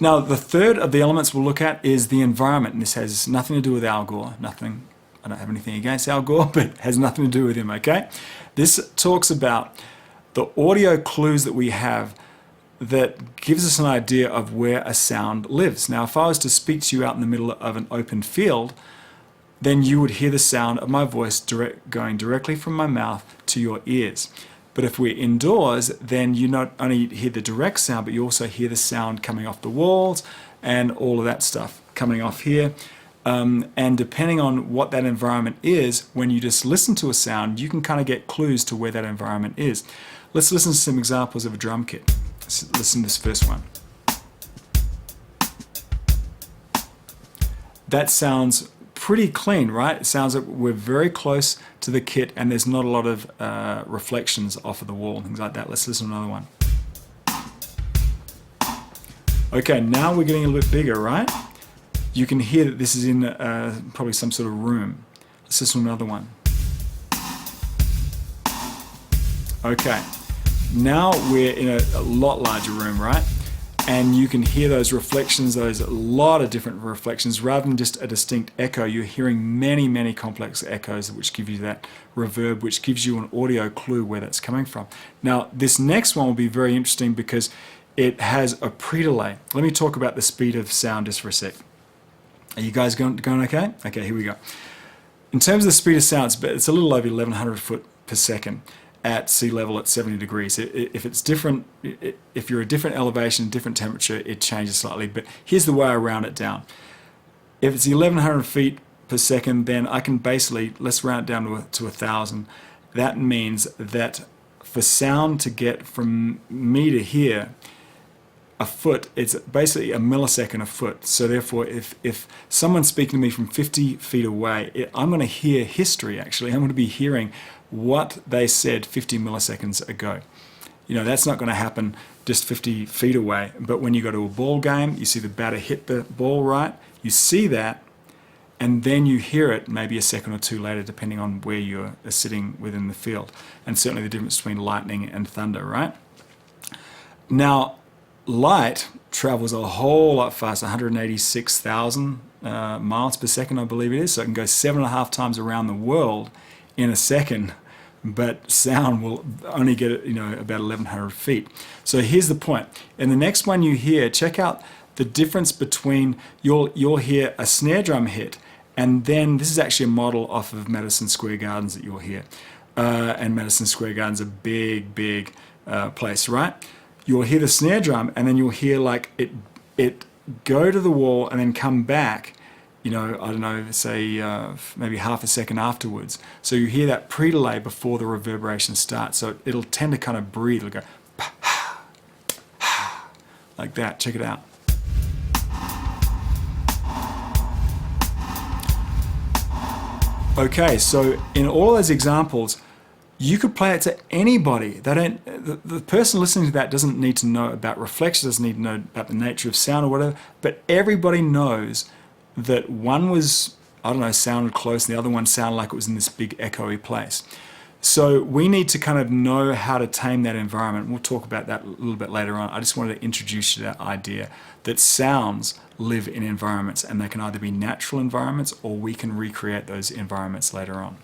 Now, the third of the elements we'll look at is the environment, and this has nothing to do with Al Gore. Nothing. I don't have anything against Al Gore, but it has nothing to do with him, okay? This talks about the audio clues that we have that gives us an idea of where a sound lives. Now, if I was to speak to you out in the middle of an open field, then you would hear the sound of my voice going directly from my mouth to your ears. But if we're indoors, then you not only hear the direct sound, but you also hear the sound coming off the walls and all of that stuff coming off here. And depending on what that environment is, when you just listen to a sound, you can kind of get clues to where that environment is. Let's listen to some examples of a drum kit. Let's listen to this first one. That sounds pretty clean, right? It sounds like we're very close to the kit and there's not a lot of reflections off of the wall and things like that. Let's listen to another one. Okay, now we're getting a little bit bigger, right? You can hear that this is in probably some sort of room. Let's listen to another one. Okay, now we're in a lot larger room, right? And you can hear those reflections, those a lot of different reflections. Rather than just a distinct echo, you're hearing many, many complex echoes which give you that reverb, which gives you an audio clue where that's coming from. Now, this next one will be very interesting because it has a pre-delay. Let me talk about the speed of sound just for a sec. Are you guys going okay? Okay, here we go. In terms of the speed of sound, it's a little over 1100 foot per second at sea level at 70 degrees. If it's different, if you're a different elevation, different temperature, it changes slightly. But here's the way I round it down. If it's 1100 feet per second, then I can basically, let's round it down to 1000. That means that for sound to get from me to here, a foot, it's basically a millisecond a foot. So therefore, if someone's speaking to me from 50 feet away, I'm going to hear history, actually. I'm going to be hearing what they said 50 milliseconds ago. You know, that's not going to happen just 50 feet away. But when you go to a ball game, you see the batter hit the ball right, you see that, and then you hear it maybe a second or two later, depending on where you're sitting within the field. And certainly the difference between lightning and thunder, right? Now, light travels a whole lot faster, 186,000 miles per second, I believe it is. So it can go 7.5 times around the world in a second, but sound will only get it, about 1100 feet. So here's the point. In the next one you hear, check out the difference between, you'll hear a snare drum hit, and then this is actually a model off of Madison Square Gardens that you'll hear. And Madison Square Gardens is a big, big place, right? You'll hear the snare drum, and then you'll hear like it go to the wall and then come back, I don't know, say maybe half a second afterwards. So you hear that pre-delay before the reverberation starts. So it'll tend to kind of breathe. It'll go like that. Check it out. Okay, so in all those examples, you could play it to anybody. The person listening to that doesn't need to know about reflection, doesn't need to know about the nature of sound or whatever, but everybody knows that one was, I don't know, sounded close and the other one sounded like it was in this big echoey place. So we need to kind of know how to tame that environment. We'll talk about that a little bit later on. I just wanted to introduce you to that idea that sounds live in environments, and they can either be natural environments or we can recreate those environments later on.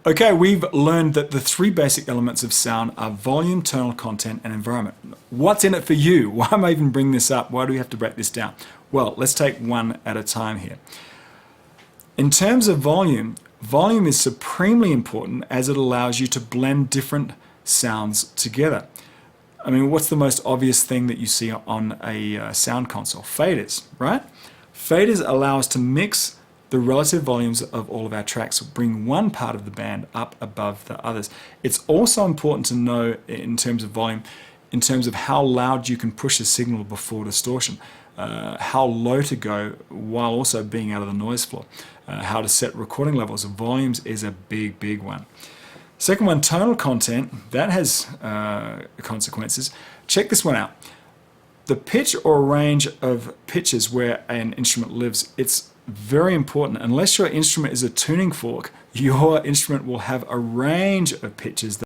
Okay, we've learned that the three basic elements of sound are volume, tonal content, and environment. What's in it for you? Why am I even bringing this up? Why do we have to break this down? Well, let's take one at a time here. In terms of volume, volume is supremely important as it allows you to blend different sounds together. I mean, what's the most obvious thing that you see on a sound console? Faders, right? Faders allow us to mix the relative volumes of all of our tracks, bring one part of the band up above the others. It's also important to know in terms of volume, in terms of how loud you can push a signal before distortion, how low to go while also being out of the noise floor, how to set recording levels. Volumes is a big, big one. Second one, tonal content, that has consequences. Check this one out. The pitch or range of pitches where an instrument lives, it's very important. Unless your instrument is a tuning fork, your instrument will have a range of pitches